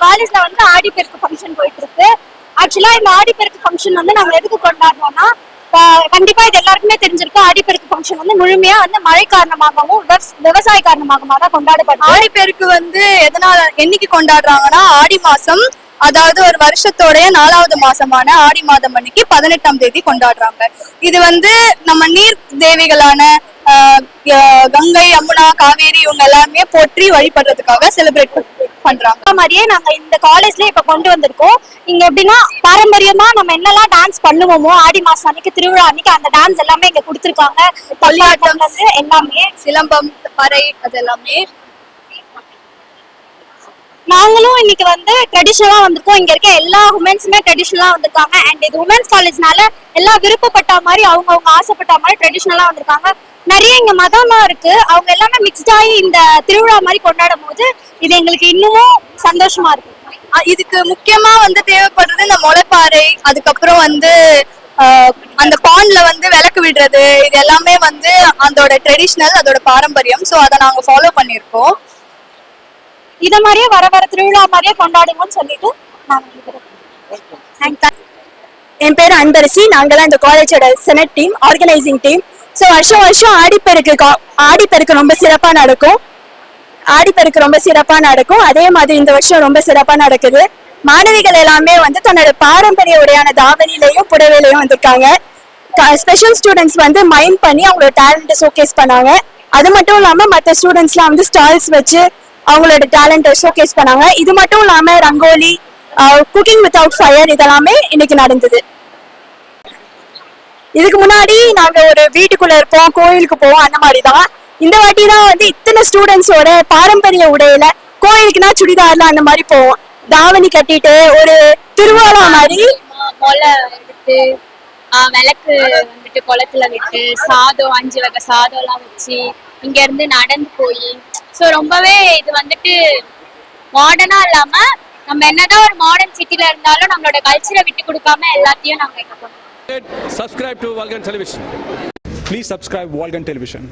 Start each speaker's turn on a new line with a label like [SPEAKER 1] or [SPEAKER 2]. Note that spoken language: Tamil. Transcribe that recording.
[SPEAKER 1] காலேஜ்ல வந்து ஆடிப்பெருக்கு ஃபங்க்ஷன் போயிட்டு இருக்கு. ஆக்சுவலா இந்த ஆடிப்பெருக்கு ஃபங்க்ஷன் வந்து நாங்க எதுக்கு கொண்டாடுறோம்னா, கண்டிப்பா இது எல்லாருக்குமே தெரிஞ்சிருக்கு. ஆடிப்பெருக்கு ஃபங்க்ஷன் வந்து முழுமையா வந்து மழை காரணமாகவும் விவசாய காரணமாகவும் தான் கொண்டாடப்படுது.
[SPEAKER 2] ஆடிப்பெருக்கு வந்து எதனால என்னைக்கு கொண்டாடுறாங்கன்னா ஆடி மாசம், அதாவது ஒரு வருஷத்தோடைய 4வது மாசமான ஆடி மாதம் அன்னைக்கு 18ஆம் தேதி கொண்டாடுறாங்க. இது வந்து நம்ம நீர் தேவிகளான கங்கை, யமுனா, காவேரி இவங்க எல்லாருமே போற்றி வழிபடுறதுக்காக செலிப்ரேட் பண்றாங்க.
[SPEAKER 1] மாதிரியே நாங்க இந்த காலேஜ்ல இப்ப கொண்டு வந்திருக்கோம். இங்க எப்படின்னா பாரம்பரியமா நம்ம என்னெல்லாம் டான்ஸ் பண்ணுவோமோ ஆடி மாசம் அன்னைக்கு திருவிழா அன்னைக்கு அந்த டான்ஸ் எல்லாமே இங்க கொடுத்துருக்காங்க. எல்லாமே
[SPEAKER 2] சிலம்பம், பறை அது எல்லாமே
[SPEAKER 1] நாங்களும் இன்னைக்கு வந்து ட்ரெடிஷனலா வந்திருக்கோம். இங்க இருக்க எல்லா உமன்ஸுமே ட்ரெடிஷனலா வந்திருக்காங்க. அண்ட் இது உமன்ஸ் காலேஜ்னால எல்லாம் விருப்பப்பட்ட மாதிரி அவங்க ஆசைப்பட்ட மாதிரி ட்ரெடிஷனலா வந்திருக்காங்க. நிறைய இங்க மதம்லாம் இருக்கு. அவங்க எல்லாமே மிக்ஸ்ட் ஆகி இந்த திருவிழா மாதிரி கொண்டாடும் போது இது எங்களுக்கு இன்னமும் சந்தோஷமா இருக்கு.
[SPEAKER 2] இதுக்கு முக்கியமா வந்து தேவைப்படுறது இந்த முளைப்பாறை, அதுக்கப்புறம் வந்து அந்த பாண்ட்ல வந்து விளக்கு விடுறது, இது எல்லாமே வந்து அதோட ட்ரெடிஷ்னல், அதோட பாரம்பரியம். ஸோ அதை நாங்கள் ஃபாலோ பண்ணியிருக்கோம்.
[SPEAKER 1] இத மாதிரியே வர திருவிழா மாதிரியே கொண்டாடுங்கன்னு சொல்லிட்டு
[SPEAKER 3] என் பேர் அன்பரசி. நாங்க தான் இந்த காலேஜோட senate team, organising team. So வருஷம் ஆடிப்பெருக்கு ரொம்ப சிறப்பா நடக்கும். அதே மாதிரி இந்த வருஷம் ரொம்ப சிறப்பா நடக்குது. மாணவிகள் எல்லாமே வந்து தன்னோட பாரம்பரிய உடையான தாவணிலையும் புடவையிலையும் வந்திருக்காங்க. ஸ்பெஷல் ஸ்டூடெண்ட்ஸ் வந்து மைண்ட் பண்ணி அவங்களோட டேலண்ட்டை ஷோகேஸ் பண்ணாங்க. அது மட்டும் இல்லாம மற்ற ஸ்டூடெண்ட்ஸ்லாம் வந்து ஸ்டால்ஸ் வச்சு அவங்களோட டேலண்ட்டை ஷோகேஸ் பண்ணாங்க. இது மட்டும் இல்லாம ரங்கோலி, குக்கிங் வித்வுட் ஃபயர் இதெல்லாமே இன்னைக்கு நடந்தது. இதுக்கு முன்னாடி நாங்க ஒரு வீட்டுக்குள்ள இருப்போம், கோயிலுக்கு போவோம், அந்த மாதிரி தான். இந்த வாட்டி தான் வந்து இத்தனை ஸ்டூடெண்ட்ஸோட பாரம்பரிய உடையில கோயிலுக்குனா சுடிதார்ல அந்த மாதிரி போவோம். தாவணி கட்டிட்டு ஒரு திருவிழா மாதிரி
[SPEAKER 4] கொலை எடுத்து விளக்கு வந்துட்டு குளத்துல விட்டு சாதம் 5 வகை சாதம் எல்லாம் வச்சு இங்க இருந்து நடந்து போய் ஸோ ரொம்பவே இது வந்துட்டு மாடர்னா இல்லாம நம்ம என்னதான் ஒரு மாடர்ன் சிட்டில இருந்தாலும் நம்மளோட கல்ச்சரை விட்டு கொடுக்காம எல்லாத்தையும் நாங்க இங்க பண்ணுவோம்.
[SPEAKER 5] Subscribe to Vulcan Television.
[SPEAKER 6] Please subscribe Vulcan Television.